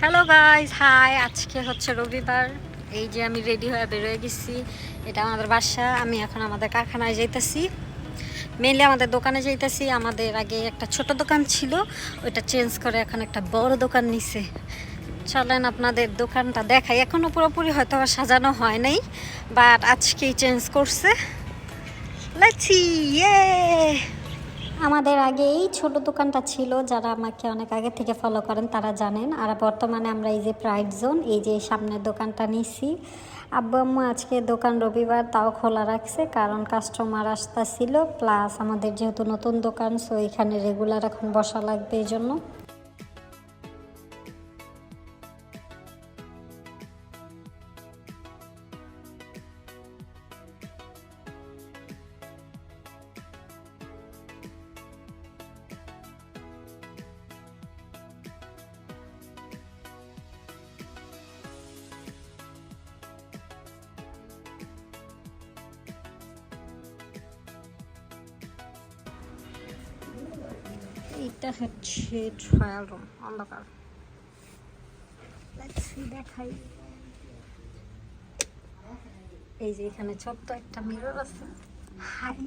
Hello guys, high. আজকে হচ্ছে রবিবার। এই যে আমি রেডি হয়ে বেরোয় গেছি। এটা আমাদের বাসা। আমি এখন আমাদের কারখানায় যাইতেছি, মেনলি আমাদের দোকানে যাইতেছি। আমাদের আগে একটা ছোট দোকান ছিল, ওইটা চেঞ্জ করে এখন একটা বড় দোকান নিছে। চলেন আপনাদের দোকানটা দেখাই। এখনও পুরোপুরি হয়তো সাজানো হয় নাই, বাট আজকেই চেঞ্জ করছে। Let's see. ইয়ে, আমাদের আগে এই ছোট দোকানটা ছিল। যারা আমাকে অনেক আগে থেকে ফলো করেন তারা জানেন। আর বর্তমানে আমরা এই যে প্রাইড জোন, এই যে সামনের দোকানটা নিছি। আব্বু আম্মু আজকে দোকান রবিবার তাও খোলা রাখছে, কারণ কাস্টমার আসতেছিল, প্লাস আমাদের যেহেতু নতুন দোকান, সো এখানে রেগুলার এখন বসা লাগবে এই জন্য। এইটা হচ্ছে ট্রায়াল রুম, অন্ধকার। দেখাই, এই যে এখানে ছোট্ট একটা মিরর আছে। হাই,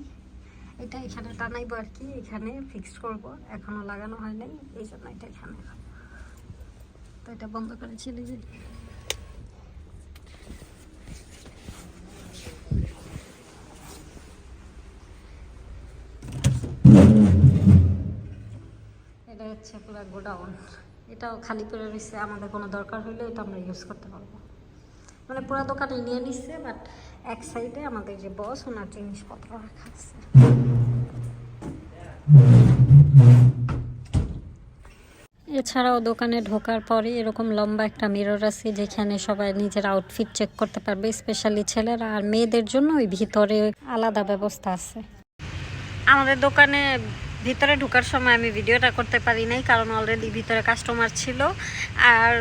এটা এখানে টানাইবো আর কি, এখানে ফিক্সড করব। এখনো লাগানো হয় নাই, এই জন্য এটা এখানে। তো এটা বন্ধ করে চলে যাই। এটা হচ্ছে পুরো গোডাউন। এটাও খালি করে রয়েছে, আমাদের কোনো দরকার হলে এটা আমরা ইউজ করতে পারবো। মানে পুরো দোকানে নিয়ে নিচ্ছে, বাট এক সাইডে আমাদের যে বস, ওনার জিনিসপত্র রাখা আছে। এছাড়াও দোকানে ঢোকার পরে এরকম লম্বা একটা মিরর আছে, যেখানে সবাই নিজের আউটফিট চেক করতে পারবে, স্পেশালি ছেলেরা। আর মেয়েদের জন্য ওই ভিতরে আলাদা ব্যবস্থা আছে। আমাদের দোকানে ভিতরে ঢোকার সময় আমি ভিডিওটা করতে পারি নাই, কারণ অলরেডি ভিতরে কাস্টমার ছিল। আর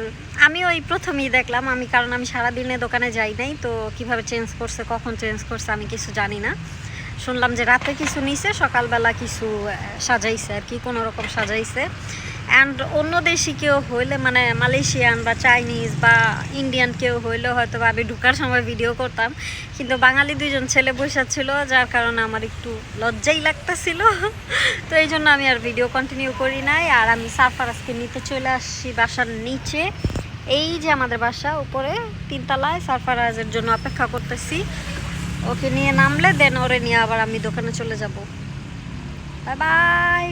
আমি ওই প্রথমেই দেখলাম, কারণ আমি সারাদিনে দোকানে যাই নাই, তো কিভাবে চেঞ্জ করছে, কখন চেঞ্জ করছে আমি কিছু জানি না। শুনলাম যে রাতে কিছু নিছে, সকালবেলা কিছু সাজাইছে আর কি, কোনো রকম সাজাইছে। অ্যান্ড অন্য দেশি কেউ হইলে, মানে মালয়েশিয়ান বা চাইনিজ বা ইন্ডিয়ান কেউ হইলে হয়তো আমি ঢুকার সময় ভিডিও করতাম, কিন্তু বাঙালি দুইজন ছেলে বসে ছিল, যার কারণে আমার একটু লজ্জাই লাগতেছিল। তো এই জন্য আমি আর ভিডিও কন্টিনিউ করি নাই। আর আমি সারফারাজকে নিতে চলে আসছি বাসার নিচে। এই যে আমাদের বাসা উপরে 3 তলায়, সারফারাজের জন্য অপেক্ষা করতেছি। ওকে নিয়ে নামলে দেন ওরে নিয়ে আবার আমি দোকানে চলে যাব। Bye bye.